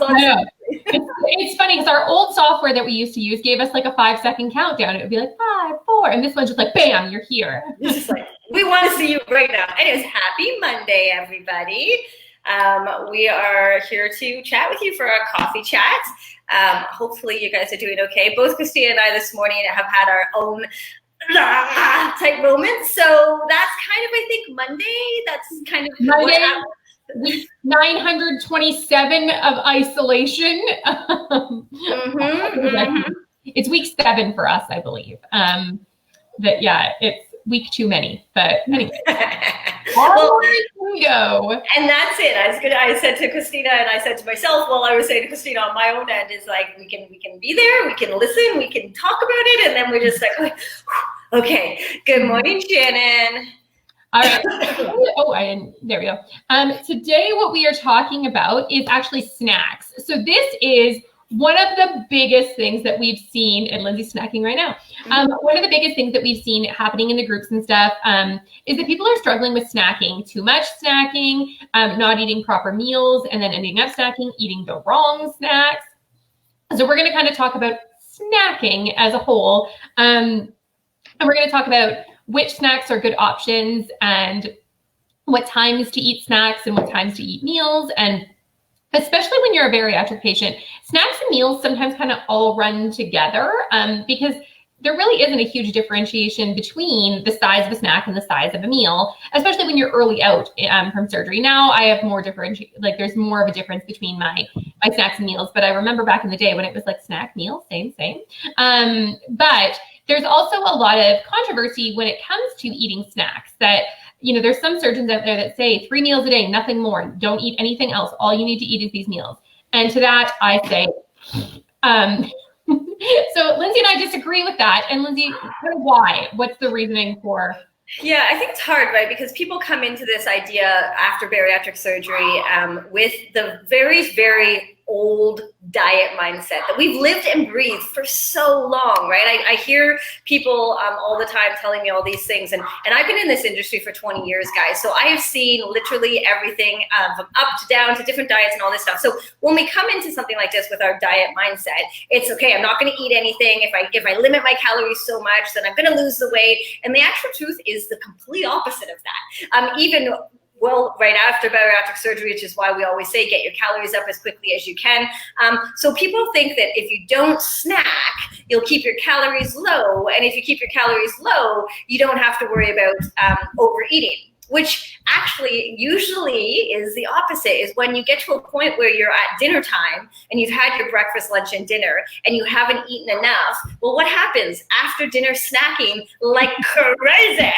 on. It's funny because our old software that we used to use gave us like a 5-second countdown. It would be like 5, 4, and this one's just like, bam, you're here. It's just like, we want to see you right now. Anyways, happy Monday, everybody. We are here to chat with you for a coffee chat. Hopefully you guys are doing okay. Both Christina and I this morning have had our own type moments. So that's kind of, I think, Monday. That's kind of Monday, week 927 of isolation. It's week 7 for us, I believe. It's week too many, but anyway. Well, we go. And that's it. I said to Christina and I said to myself, well, I was saying to Christina on my own end is like, we can be there, we can listen, we can talk about it, and then we're just like, okay. Good morning, Shannon. All right. There we go. Today, what we are talking about is actually snacks. So this is one of the biggest things that we've seen, and Lindsay's snacking right now. One of the biggest things that we've seen happening in the groups and stuff is that people are struggling with snacking, too much snacking, not eating proper meals, and then ending up snacking, eating the wrong snacks. So we're going to kind of talk about snacking as a whole. And we're going to talk about which snacks are good options and what times to eat snacks and what times to eat meals. And especially when you're a bariatric patient, snacks and meals sometimes kind of all run together because there really isn't a huge differentiation between the size of a snack and the size of a meal, especially when you're early out from surgery. Now I have more there's more of a difference between my snacks and meals, but I remember back in the day when it was like snack, meal, same. But there's also a lot of controversy when it comes to eating snacks that, there's some surgeons out there that say 3 meals a day, nothing more. Don't eat anything else. All you need to eat is these meals. And to that, I say, so Lindsay and I disagree with that. And Lindsay, why? What's the reasoning for? Yeah, I think it's hard, right? Because people come into this idea after bariatric surgery with the very, very old diet mindset that we've lived and breathed for so long, right? I hear people all the time telling me all these things, and I've been in this industry for 20 years, guys. So I have seen literally everything from up to down to different diets and all this stuff. So when we come into something like this with our diet mindset, it's okay. I'm not going to eat anything. If I limit my calories so much, then I'm going to lose the weight. And the actual truth is the complete opposite of that. Well, right after bariatric surgery, which is why we always say get your calories up as quickly as you can. So people think that if you don't snack, you'll keep your calories low. And if you keep your calories low, you don't have to worry about overeating, which actually usually is the opposite. Is when you get to a point where you're at dinner time and you've had your breakfast, lunch, and dinner and you haven't eaten enough. Well, what happens after dinner? Snacking like crazy,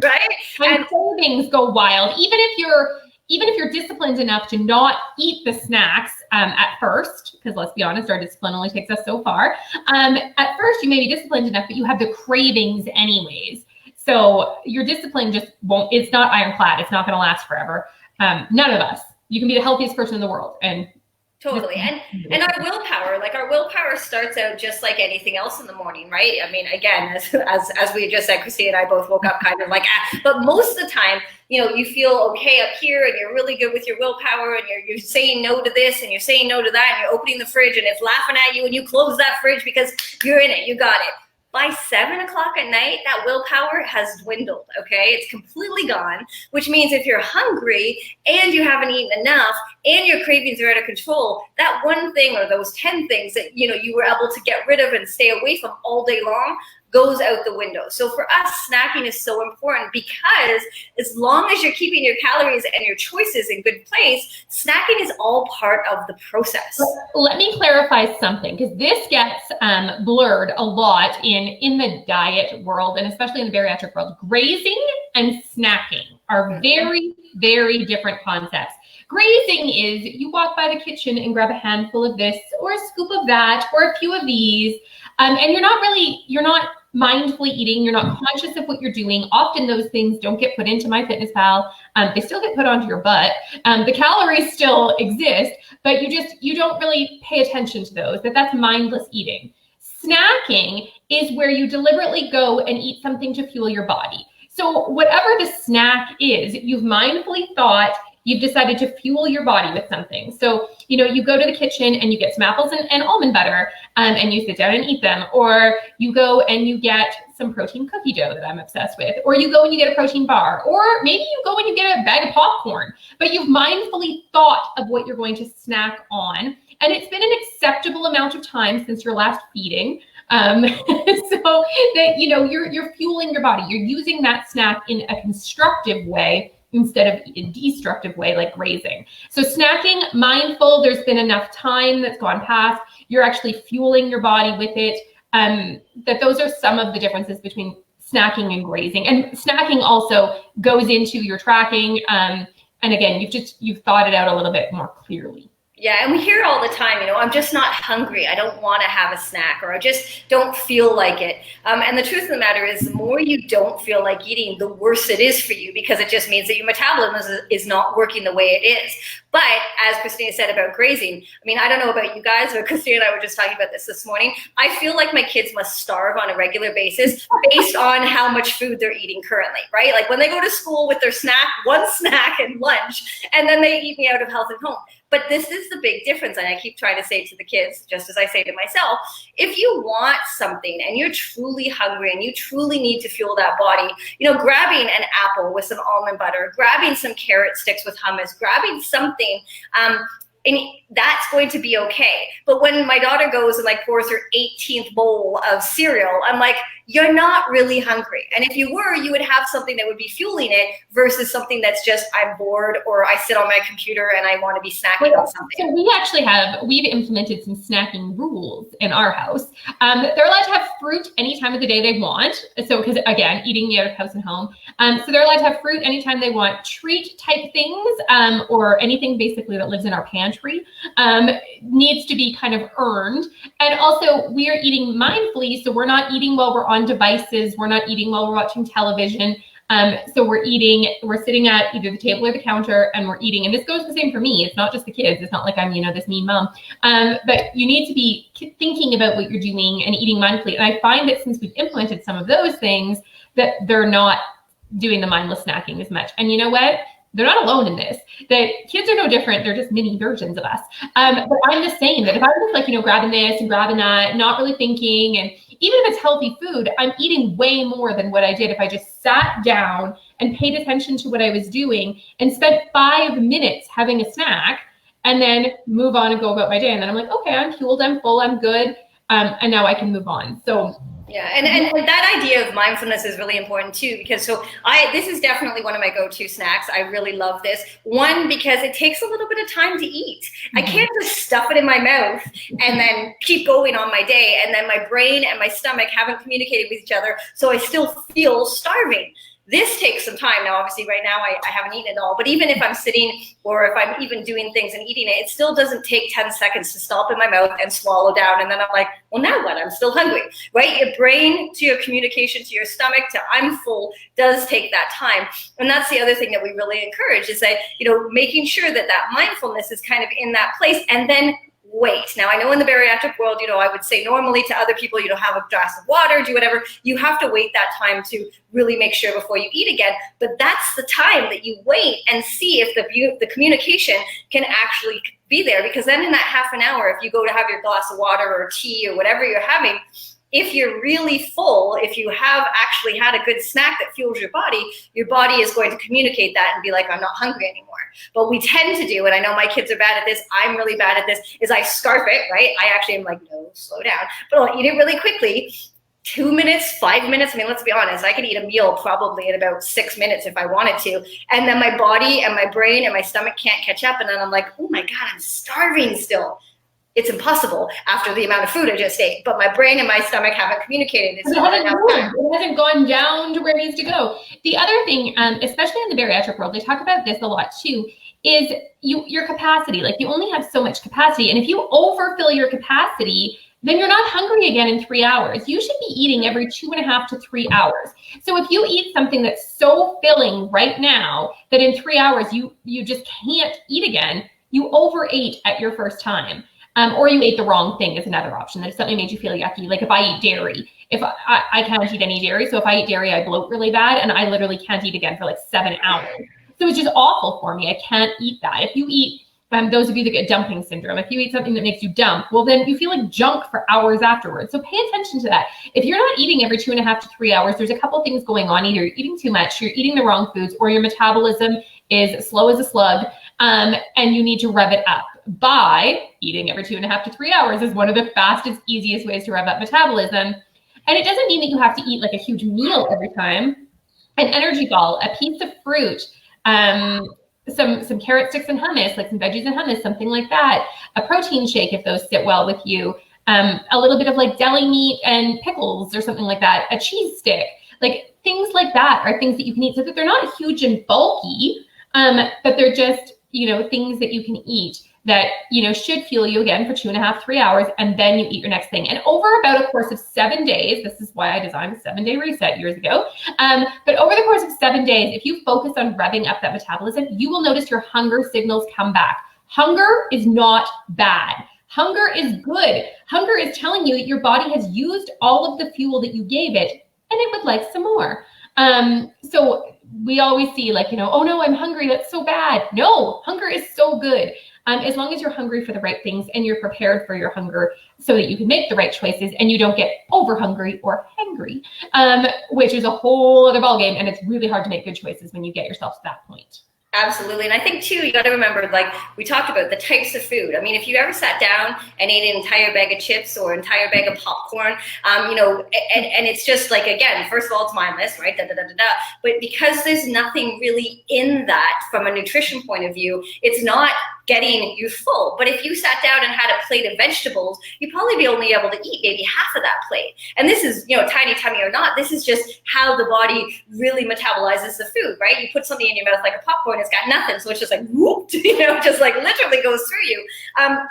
right? And cravings go wild. Even if you're disciplined enough to not eat the snacks at first, because let's be honest, our discipline only takes us so far. At first, you may be disciplined enough, but you have the cravings anyways. So your discipline just won't, it's not ironclad. It's not going to last forever. None of us. You can be the healthiest person in the world. And totally. And our willpower starts out just like anything else in the morning, right? I mean, again, as we just said, Christina and I both woke up kind of like, but most of the time, you feel okay up here and you're really good with your willpower and you're saying no to this and you're saying no to that and you're opening the fridge and it's laughing at you and you close that fridge because you're in it, you got it. By 7 o'clock at night, that willpower has dwindled, okay? It's completely gone, which means if you're hungry and you haven't eaten enough and your cravings are out of control, that one thing or those 10 things that, you were able to get rid of and stay away from all day long goes out the window. So for us, snacking is so important because as long as you're keeping your calories and your choices in good place, snacking is all part of the process. Let me clarify something, because this gets blurred a lot in the diet world, and especially in the bariatric world. Grazing and snacking are very, very different concepts. Grazing is you walk by the kitchen and grab a handful of this or a scoop of that or a few of these, and you're not mindfully eating, you're not conscious of what you're doing. Often those things don't get put into MyFitnessPal. They still get put onto your butt. The calories still exist, but you don't really pay attention to those. That's mindless eating. Snacking is where you deliberately go and eat something to fuel your body. So whatever the snack is, you've mindfully thought, you've decided to fuel your body with something. So, you know, you go to the kitchen and you get some apples and almond butter, and you sit down and eat them. Or you go and you get some protein cookie dough that I'm obsessed with. Or you go and you get a protein bar. Or maybe you go and you get a bag of popcorn. But you've mindfully thought of what you're going to snack on. And it's been an acceptable amount of time since your last feeding. So that, you know, you're fueling your body. You're using that snack in a constructive way instead of a destructive way, like grazing. So snacking, mindful, there's been enough time that's gone past. You're actually fueling your body with it. That those are some of the differences between snacking and grazing. And snacking also goes into your tracking. And again, you've thought it out a little bit more clearly. Yeah, and we hear all the time, you know, I'm just not hungry. I don't want to have a snack, or I just don't feel like it. And the truth of the matter is, the more you don't feel like eating, the worse it is for you, because it just means that your metabolism is not working the way it is. But as Christina said about grazing, I mean, I don't know about you guys, but Christina and I were just talking about this morning. I feel like my kids must starve on a regular basis based on how much food they're eating currently, right? Like when they go to school with their snack, one snack and lunch, and then they eat me out of health and home. But this is the big difference, and I keep trying to say to the kids, just as I say to myself, if you want something and you're truly hungry and you truly need to fuel that body, you know, grabbing an apple with some almond butter, grabbing some carrot sticks with hummus, grabbing something, and that's going to be okay. But when my daughter goes and like pours her 18th bowl of cereal, I'm like, you're not really hungry. And if you were, you would have something that would be fueling it versus something that's just, I'm bored, or I sit on my computer and I want to be snacking on something. So we've implemented some snacking rules in our house. They're allowed to have fruit any time of the day they want. So, because again, eating out of house and home. So they're allowed to have fruit anytime they want. Treat type things, or anything basically that lives in our pantry, needs to be kind of earned. And also we are eating mindfully. So we're not eating while we're on devices. We're not eating while we're watching television. So we're sitting at either the table or the counter and we're eating. And this goes the same for me. It's not just the kids. It's not like I'm, you know, this mean mom. But you need to be thinking about what you're doing and eating mindfully. And I find that since we've implemented some of those things, that they're not doing the mindless snacking as much. And you know what? They're not alone in this. That kids are no different. They're just mini versions of us. But I'm the same. That if I'm just like, you know, grabbing this and grabbing that, not really thinking, and even if it's healthy food, I'm eating way more than what I did if I just sat down and paid attention to what I was doing and spent 5 minutes having a snack and then move on and go about my day. And then I'm like, okay, I'm fueled, I'm full, I'm good. And now I can move on. So yeah, and that idea of mindfulness is really important too, because this is definitely one of my go-to snacks. I really love this. One, because it takes a little bit of time to eat. I can't just stuff it in my mouth and then keep going on my day, and then my brain and my stomach haven't communicated with each other, so I still feel starving. This takes some time. Now, obviously, right now, I haven't eaten it all. But even if I'm sitting or if I'm even doing things and eating it, it still doesn't take 10 seconds to stop in my mouth and swallow down. And then I'm like, well, now what? I'm still hungry, right? Your brain to your communication to your stomach to I'm full does take that time. And that's the other thing that we really encourage is that, you know, making sure that that mindfulness is kind of in that place, and then wait. Now, I know in the bariatric world, you know, I would say normally to other people, you know, have a glass of water, do whatever. You have to wait that time to really make sure before you eat again. But that's the time that you wait and see if the communication can actually be there. Because then in that half an hour, if you go to have your glass of water or tea or whatever you're having, if you're really full, if you have actually had a good snack that fuels your body is going to communicate that and be like, I'm not hungry anymore. But we tend to do, and I know my kids are bad at this, I'm really bad at this, is I scarf it, right? I actually am like, no, slow down. But I'll eat it really quickly. 2 minutes, 5 minutes. I mean, let's be honest, I could eat a meal probably in about 6 minutes if I wanted to. And then my body and my brain and my stomach can't catch up. And then I'm like, oh my God, I'm starving still. It's impossible after the amount of food I just ate, but my brain and my stomach haven't communicated. It's not enough time. It hasn't gone down to where it needs to go. The other thing, especially in the bariatric world, they talk about this a lot too, is your capacity. Like you only have so much capacity. And if you overfill your capacity, then you're not hungry again in 3 hours. You should be eating every 2.5 to 3 hours. So if you eat something that's so filling right now that in 3 hours you just can't eat again, you overate at your first time. Or you ate the wrong thing is another option. That if something made you feel yucky, like if I eat dairy, if I can't eat any dairy. So if I eat dairy, I bloat really bad and I literally can't eat again for like 7 hours. So it's just awful for me. I can't eat that. If you eat, those of you that get dumping syndrome, if you eat something that makes you dump, well, then you feel like junk for hours afterwards. So pay attention to that. If you're not eating every 2.5 to 3 hours, there's a couple things going on. Either you're eating too much, you're eating the wrong foods, or your metabolism is slow as a slug, and you need to rev it up by eating every 2.5 to 3 hours is one of the fastest, easiest ways to rev up metabolism. And it doesn't mean that you have to eat like a huge meal every time. An energy ball, a piece of fruit, some carrot sticks and hummus, like some veggies and hummus, something like that. A protein shake if those sit well with you. A little bit of like deli meat and pickles or something like that. A cheese stick, like things like that are things that you can eat so that they're not huge and bulky, but they're just, things that you can eat that, should fuel you again for 2.5, 3 hours, and then you eat your next thing. And over about a course of 7 days, this is why I designed a 7-day reset years ago. But over the course of 7 days, if you focus on revving up that metabolism, you will notice your hunger signals come back. Hunger is not bad. Hunger is good. Hunger is telling you that your body has used all of the fuel that you gave it, and it would like some more. So we always see like, oh no, I'm hungry. That's so bad. No, hunger is so good. As long as you're hungry for the right things and you're prepared for your hunger so that you can make the right choices and you don't get over hungry or hangry, which is a whole other ballgame. And it's really hard to make good choices when you get yourself to that point. Absolutely. And I think too, you got to remember, like we talked about, the types of food. I mean, if you ever sat down and ate an entire bag of chips or an entire bag of popcorn, and it's just like, again, first of all, it's mindless, right? But because there's nothing really in that from a nutrition point of view, it's not getting you full. But if you sat down and had a plate of vegetables, you'd probably be only able to eat maybe half of that plate. And this is, tiny tummy or not, this is just how the body really metabolizes the food, right? You put something in your mouth like a popcorn, it's got nothing. So it's just like, whoop, just like literally goes through you.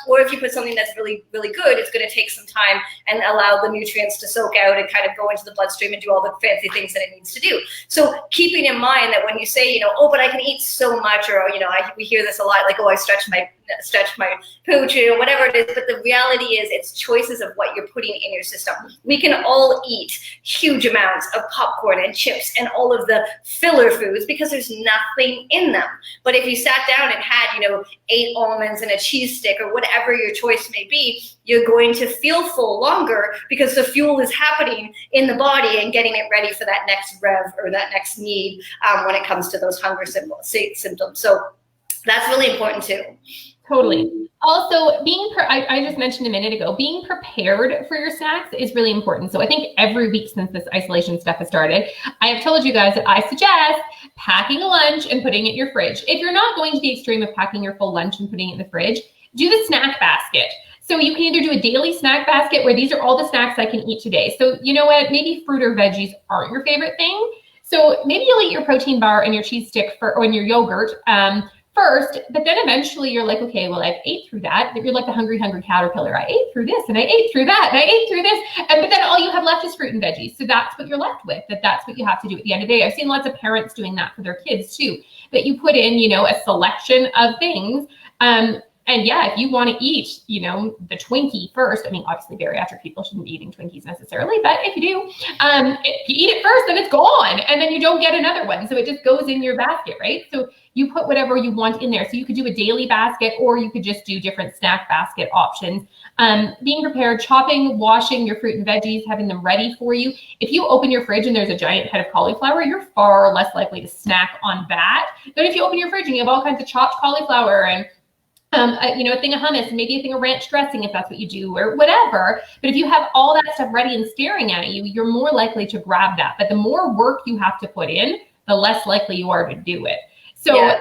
Or if you put something that's really, really good, it's going to take some time and allow the nutrients to soak out and kind of go into the bloodstream and do all the fancy things that it needs to do. So keeping in mind that when you say, but I can eat so much, or, we hear this a lot, like, I stretch my pooch, whatever it is. But the reality is it's choices of what you're putting in your system. We can all eat huge amounts of popcorn and chips and all of the filler foods because there's nothing in them. But if you sat down and had, 8 almonds and a cheese stick or whatever your choice may be, you're going to feel full longer because the fuel is happening in the body and getting it ready for that next rev or that next need when it comes to those hunger symptoms. So that's really important too. Totally. Also, I just mentioned a minute ago, being prepared for your snacks is really important. So I think every week since this isolation stuff has started, I have told you guys that I suggest packing a lunch and putting it in your fridge. If you're not going to the extreme of packing your full lunch and putting it in the fridge, do the snack basket. So you can either do a daily snack basket where these are all the snacks I can eat today. So you know what, maybe fruit or veggies aren't your favorite thing. So maybe you'll eat your protein bar and your cheese stick or your yogurt first, but then eventually you're like, okay, well, I've ate through that. You're like the hungry caterpillar. I ate through this and I ate through that and I ate through this. But then all you have left is fruit and veggies. So that's what you're left with, that's what you have to do at the end of the day. I've seen lots of parents doing that for their kids too, that you put in, a selection of things. And yeah, if you want to eat, the Twinkie first, I mean, obviously bariatric people shouldn't be eating Twinkies necessarily, but if you do, if you eat it first, then it's gone and then you don't get another one. So it just goes in your basket, right? So you put whatever you want in there. So you could do a daily basket or you could just do different snack basket options. Being prepared, chopping, washing your fruit and veggies, having them ready for you. If you open your fridge and there's a giant head of cauliflower, you're far less likely to snack on that than if you open your fridge and you have all kinds of chopped cauliflower and a thing of hummus, maybe a thing of ranch dressing if that's what you do or whatever. But if you have all that stuff ready and staring at you, you're more likely to grab that. But the more work you have to put in, the less likely you are to do it. So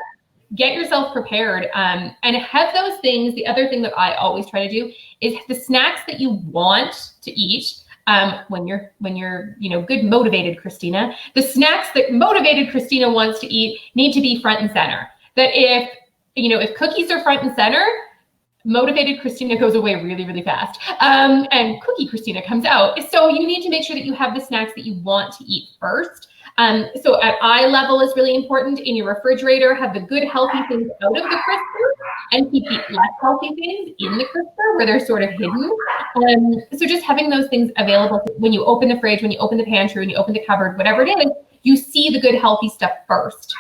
get yourself prepared and have those things. The other thing that I always try to do is the snacks that you want to eat when you're good motivated Christina. The snacks that motivated Christina wants to eat need to be front and center. That if cookies are front and center, motivated Christina goes away really, really fast. And cookie Christina comes out. So you need to make sure that you have the snacks that you want to eat first. So at eye level is really important. In your refrigerator, have the good healthy things out of the crisper and keep the less healthy things in the crisper where they're sort of hidden. So just having those things available when you open the fridge, when you open the pantry, when you open the cupboard, whatever it is, you see the good healthy stuff first.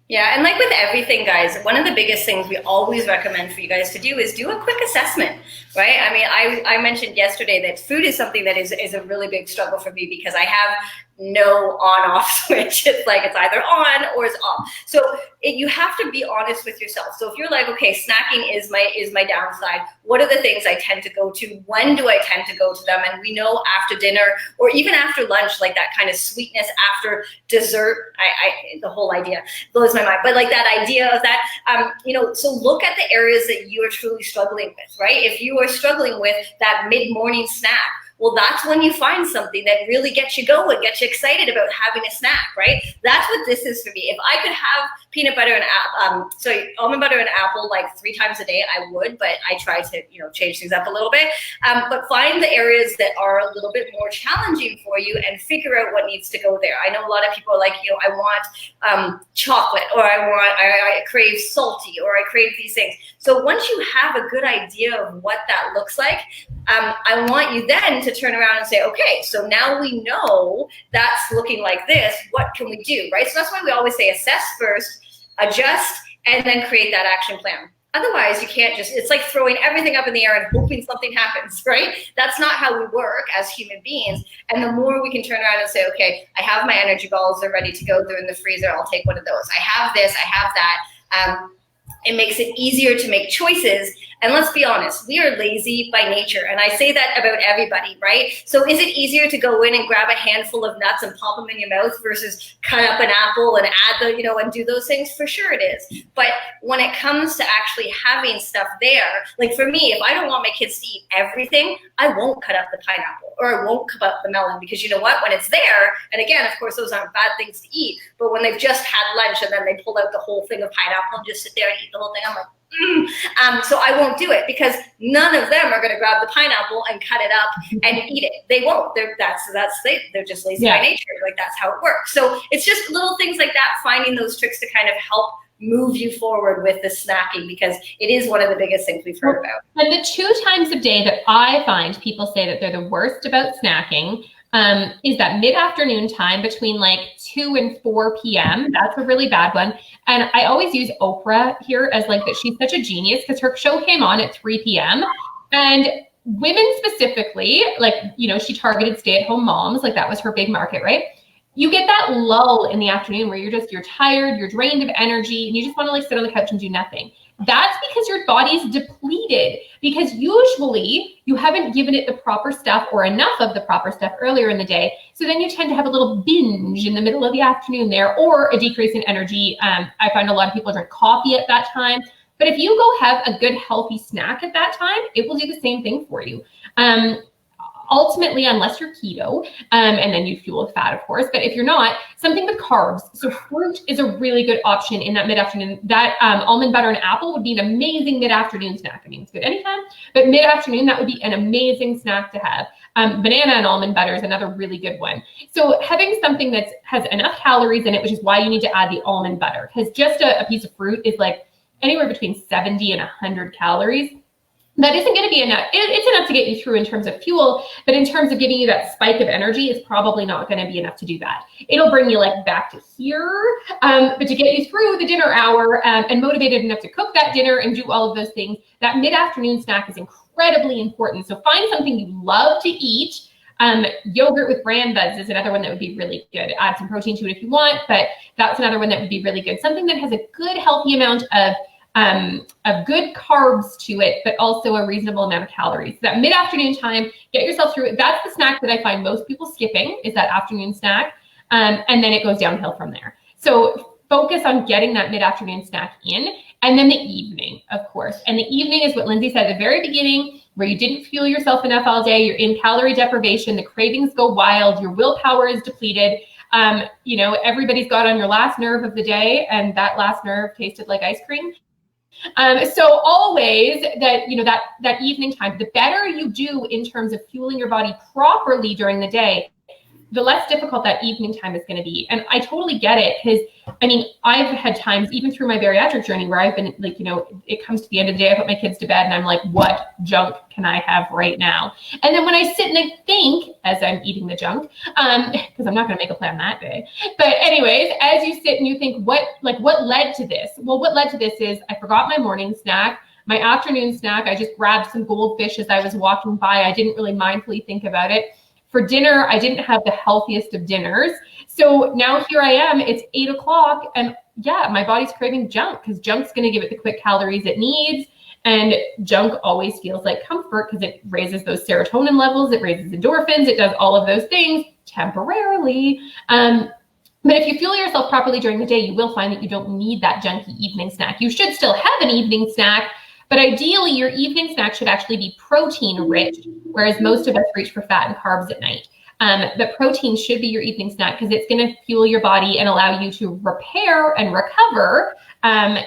Yeah, and like with everything, guys, one of the biggest things we always recommend for you guys to do is do a quick assessment, right? I mean, I mentioned yesterday that food is something that is a really big struggle for me because I have no on-off switch. It's like it's either on or it's off. So you have to be honest with yourself. So if you're like, okay, snacking is my downside, what are the things I tend to go to? When do I tend to go to them? And we know after dinner or even after lunch, like that kind of sweetness after dessert, the whole idea blows my mind. But like that idea of that, so look at the areas that you are truly struggling with, right? If you are struggling with that mid-morning snack, well, that's when you find something that really gets you going, gets you excited about having a snack, right? That's what this is for me. If I could have peanut butter and almond butter and apple like 3 times a day, I would, but I try to, change things up a little bit. But find the areas that are a little bit more challenging for you and figure out what needs to go there. I know a lot of people are like, I want chocolate, or I crave salty, or I crave these things. So once you have a good idea of what that looks like, I want you then to turn around and say, okay, so now we know that's looking like this. What can we do, right? So that's why we always say assess first, adjust, and then create that action plan. Otherwise, you can't it's like throwing everything up in the air and hoping something happens, right? That's not how we work as human beings. And the more we can turn around and say, okay, I have my energy balls, they're ready to go, they're in the freezer, I'll take one of those. I have this, I have that. It makes it easier to make choices. And let's be honest, we are lazy by nature. And I say that about everybody, right? So is it easier to go in and grab a handful of nuts and pop them in your mouth versus cut up an apple and add and do those things? For sure it is. But when it comes to actually having stuff there, like for me, if I don't want my kids to eat everything, I won't cut up the pineapple or I won't cut up the melon, because you know what? When it's there, and again, of course, those aren't bad things to eat, but when they've just had lunch and then they pull out the whole thing of pineapple and just sit there and eat the whole thing, I'm like, so I won't do it, because none of them are going to grab the pineapple and cut it up and eat it. They won't. They're just lazy by nature. Like that's how it works. So it's just little things like that, finding those tricks to kind of help move you forward with the snacking, because it is one of the biggest things we've heard about. And the 2 times of day that I find people say that they're the worst about snacking is that mid-afternoon time between like 2 and 4 p.m. That's a really bad one. And I always use Oprah here as like that she's such a genius, because her show came on at 3 p.m. and women specifically, like, she targeted stay-at-home moms, like that was her big market, right? You get that lull in the afternoon where you're tired, you're drained of energy, and you just want to like sit on the couch and do nothing. That's because your body's depleted, because usually you haven't given it the proper stuff or enough of the proper stuff earlier in the day. So then you tend to have a little binge in the middle of the afternoon there, or a decrease in energy. I find a lot of people drink coffee at that time. But if you go have a good healthy snack at that time, it will do the same thing for you. Ultimately, unless you're keto, and then you fuel with fat, of course, but if you're not, something with carbs. So fruit is a really good option in that mid-afternoon. That almond butter and apple would be an amazing mid-afternoon snack. I mean, it's good anytime, but mid-afternoon, that would be an amazing snack to have. Banana and almond butter is another really good one. So having something that has enough calories in it, which is why you need to add the almond butter, because just a piece of fruit is like anywhere between 70 and 100 calories. That isn't going to be enough. It's enough to get you through in terms of fuel, but in terms of giving you that spike of energy, it's probably not going to be enough to do that. It'll bring you like back to here, but to get you through the dinner hour and motivated enough to cook that dinner and do all of those things, that mid-afternoon snack is incredibly important. So find something you love to eat. Yogurt with bran buds is another one that would be really good. Add some protein to it if you want, but that's another one that would be really good. Something that has a good, healthy amount of good carbs to it, but also a reasonable amount of calories. So that mid-afternoon time, get yourself through it. That's the snack that I find most people skipping, is that afternoon snack. And then it goes downhill from there. So focus on getting that mid-afternoon snack in, and then the evening, of course. And the evening is what Lindsay said at the very beginning, where you didn't fuel yourself enough all day, you're in calorie deprivation, the cravings go wild, your willpower is depleted. Everybody's got on your last nerve of the day, and that last nerve tasted like ice cream. So always that evening time, the better you do in terms of fueling your body properly during the day, the less difficult that evening time is going to be. And I totally get it, because I mean, I've had times even through my bariatric journey where I've been like, you know, it comes to the end of the day, I put my kids to bed and I'm like, what junk can I have right now? And then when I sit and I think as I'm eating the junk, because I'm not going to make a plan that day. But anyways, as you sit and you think, what led to this? Well, what led to this is I forgot my morning snack. My afternoon snack, I just grabbed some goldfish as I was walking by. I didn't really mindfully think about it. For dinner, I didn't have the healthiest of dinners. So now here I am, it's 8 o'clock, and yeah, my body's craving junk, because junk's gonna give it the quick calories it needs. And junk always feels like comfort because it raises those serotonin levels, it raises endorphins, it does all of those things temporarily. But if you fuel yourself properly during the day, you will find that you don't need that junky evening snack. You should still have an evening snack, but ideally your evening snack should actually be protein rich, whereas most of us reach for fat and carbs at night. But protein should be your evening snack because it's going to fuel your body and allow you to repair and recover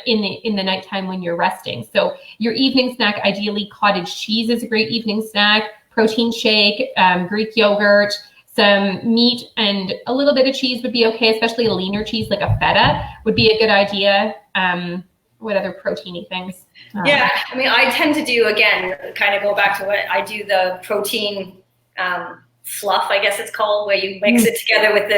in the nighttime when you're resting. So your evening snack, ideally cottage cheese is a great evening snack, protein shake, Greek yogurt, some meat and a little bit of cheese would be okay, especially a leaner cheese like a feta would be a good idea. What other proteiny things? Yeah, I mean, I tend to do, again, kind of go back to what I do, the protein fluff, I guess it's called, where you mix it together with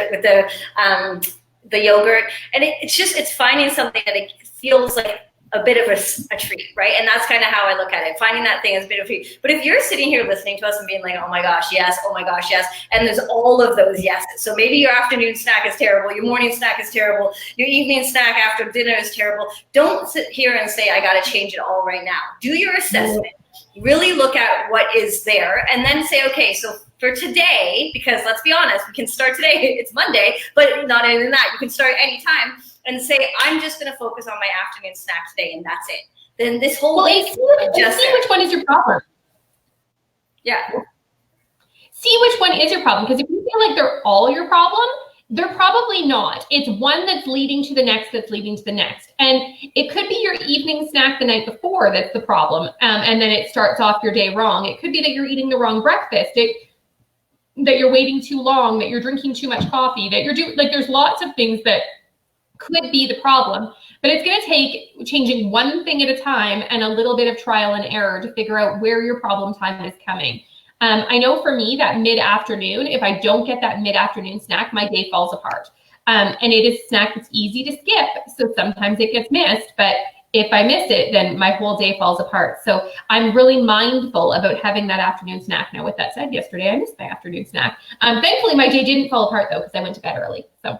the yogurt, and it's finding something that it feels like a bit of a treat, right? And that's kind of how I look at it, finding that thing as a bit of a treat. But if you're sitting here listening to us and being like, oh my gosh, yes, oh my gosh, yes, and there's all of those yeses. So maybe your afternoon snack is terrible, your morning snack is terrible, your evening snack after dinner is terrible. Don't sit here and say, I got to change it all right now. Do your assessment. Really look at what is there and then say, okay, so for today, because let's be honest, we can start today, it's Monday, but not even that, you can start anytime and say, I'm just going to focus on my afternoon snack today and that's it. Then this whole week, see which one is your problem. Yeah. See which one is your problem, because if you feel like they're all your problem, they're probably not. It's one that's leading to the next, that's leading to the next. And it could be your evening snack the night before that's the problem. And then it starts off your day wrong. It could be that you're eating the wrong breakfast, that you're waiting too long, that you're drinking too much coffee, that you're doing, like, there's lots of things that could be the problem. But it's going to take changing one thing at a time and a little bit of trial and error to figure out where your problem time is coming. I know for me that mid-afternoon, if I don't get that mid-afternoon snack, my day falls apart. And it is a snack that's easy to skip. So sometimes it gets missed, but if I miss it, then my whole day falls apart. So I'm really mindful about having that afternoon snack. Now, with that said, yesterday I missed my afternoon snack. Thankfully, my day didn't fall apart though, because I went to bed early. So.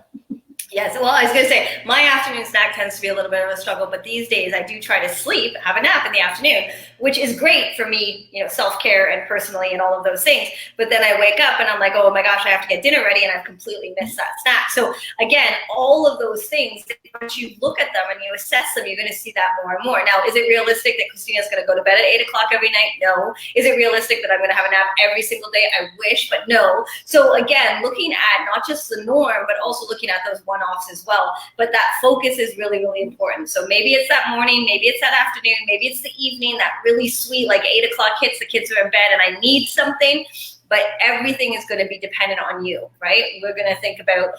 Yes, well, I was going to say, my afternoon snack tends to be a little bit of a struggle, but these days I do try to sleep, have a nap in the afternoon, which is great for me, you know, self-care and personally and all of those things. But then I wake up and I'm like, oh my gosh, I have to get dinner ready, and I've completely missed that snack. So again, all of those things, once you look at them and you assess them, you're going to see that more and more. Now, is it realistic that Christina's going to go to bed at 8 o'clock every night? No. Is it realistic that I'm going to have a nap every single day? I wish, but no. So again, looking at not just the norm, but also looking at those one-offs as well. But that focus is really, really important. So maybe it's that morning, maybe it's that afternoon, maybe it's the evening, that really sweet, like 8 o'clock hits, the kids are in bed and I need something. But everything is going to be dependent on you, right? We're going to think about,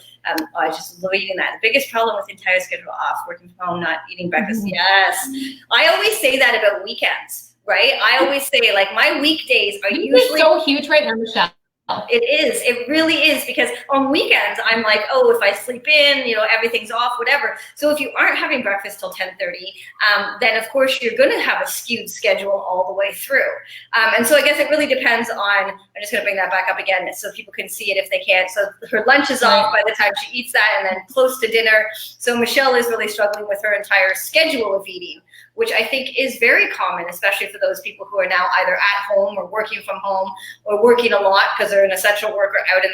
I just love eating that. The biggest problem with the entire schedule off, working from home, not eating breakfast. Yes. I always say that about weekends, right? I always say, like, my weekdays are usually so huge right now, Michelle. It is. It really is, because on weekends I'm like, oh, if I sleep in, you know, everything's off, whatever. So if you aren't having breakfast till 10:30, then of course you're going to have a skewed schedule all the way through. And so I guess it really depends on. I'm just going to bring that back up again so people can see it if they can't. So her lunch is off by the time she eats that, and then close to dinner. So Michelle is really struggling with her entire schedule of eating, which I think is very common, especially for those people who are now either at home or working from home or working a lot because they're an essential worker out in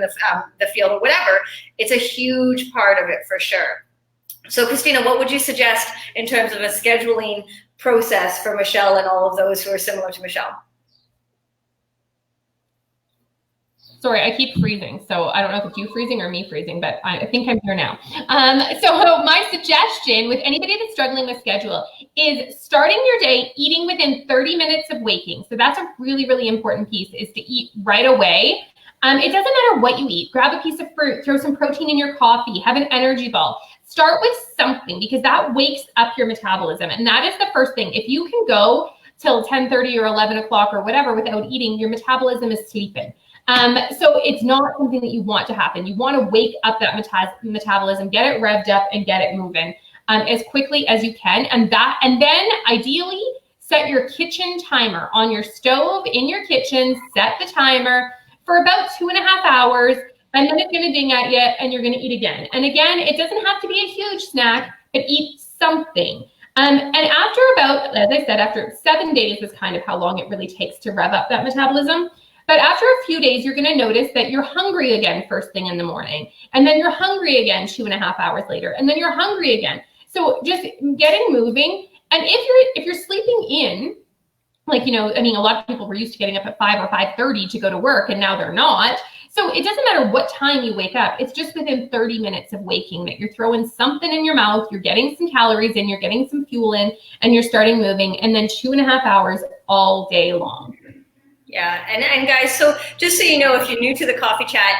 the field or whatever. It's a huge part of it for sure. So Christina, what would you suggest in terms of a scheduling process for Michelle and all of those who are similar to Michelle? Sorry, I keep freezing, so I don't know if it's you freezing or me freezing, but I think I'm here now. So my suggestion with anybody that's struggling with schedule is starting your day eating within 30 minutes of waking. So that's a really, really important piece, is to eat right away. It doesn't matter what you eat. Grab a piece of fruit, throw some protein in your coffee, have an energy ball. Start with something because that wakes up your metabolism. And that is the first thing. If you can go till 10:30 or 11 o'clock or whatever without eating, your metabolism is sleeping. So it's not something that you want to happen. You want to wake up that metabolism, get it revved up and get it moving as quickly as you can. And then ideally set your kitchen timer on your stove in your kitchen, set the timer for about 2.5 hours, and then it's going to ding at you and you're going to eat again. And again, it doesn't have to be a huge snack, but eat something. And after about, as I said, after 7 days is kind of how long it really takes to rev up that metabolism. But after a few days, you're going to notice that you're hungry again first thing in the morning. And then you're hungry again 2.5 hours later. And then you're hungry again. So just getting moving. And if you're sleeping in, like, you know, I mean, a lot of people were used to getting up at 5 or 5:30 to go to work, and now they're not. So it doesn't matter what time you wake up. It's just within 30 minutes of waking that you're throwing something in your mouth, you're getting some calories in, you're getting some fuel in, and you're starting moving, and then 2.5 hours all day long. Yeah, and guys, so just so you know, if you're new to the coffee chat,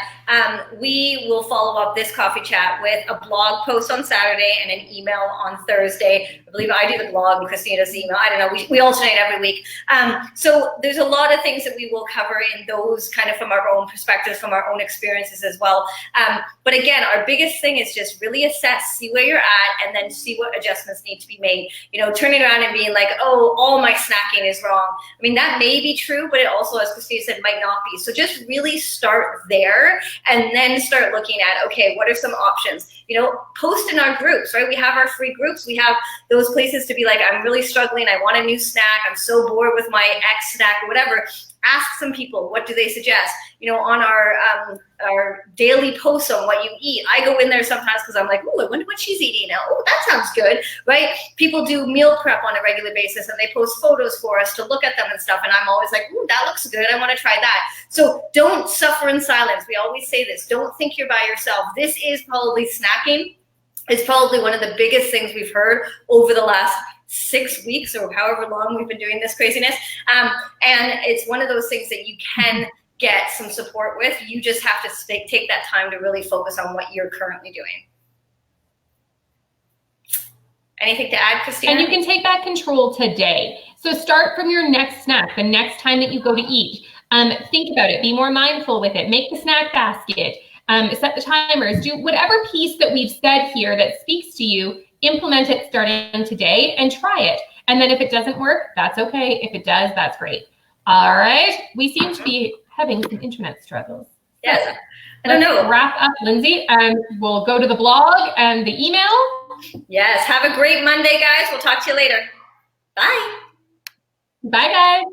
we will follow up this coffee chat with a blog post on Saturday and an email on Thursday. I believe I do the blog and Christina does the email. I don't know, we alternate every week. So there's a lot of things that we will cover in those kind of from our own perspectives, from our own experiences as well. But again, our biggest thing is just really assess, see where you're at, and then see what adjustments need to be made. You know, turning around and being like, oh, all my snacking is wrong. I mean, that may be true, but it also, as Christina said, might not be. So just really start there and then start looking at, okay, what are some options? You know, post in our groups, right? We have our free groups. We have those places to be like, I'm really struggling. I want a new snack. I'm so bored with my X snack or whatever. Ask some people, what do they suggest? You know, on our daily posts on what you eat, I go in there sometimes because I'm like, oh, I wonder what she's eating now. Oh, that sounds good, right? People do meal prep on a regular basis and they post photos for us to look at them and stuff. And I'm always like, oh, that looks good. I want to try that. So don't suffer in silence. We always say this. Don't think you're by yourself. This is probably snacking. It's probably one of the biggest things we've heard over the last 6 weeks or however long we've been doing this craziness. And it's one of those things that you can get some support with. You just have to take that time to really focus on what you're currently doing. Anything to add, Christina? And you can take back control today. So start from your next snack, the next time that you go to eat. Think about it, be more mindful with it, make the snack basket, set the timers, do whatever piece that we've said here that speaks to you, implement it starting today and try it. And then if it doesn't work, that's okay. If it does, that's great. All right, we seem to be having some internet struggles. Yes, I don't know. Wrap up, Lindsay, and we'll go to the blog and the email. Yes, have a great Monday, guys. We'll talk to you later. Bye. Bye, guys.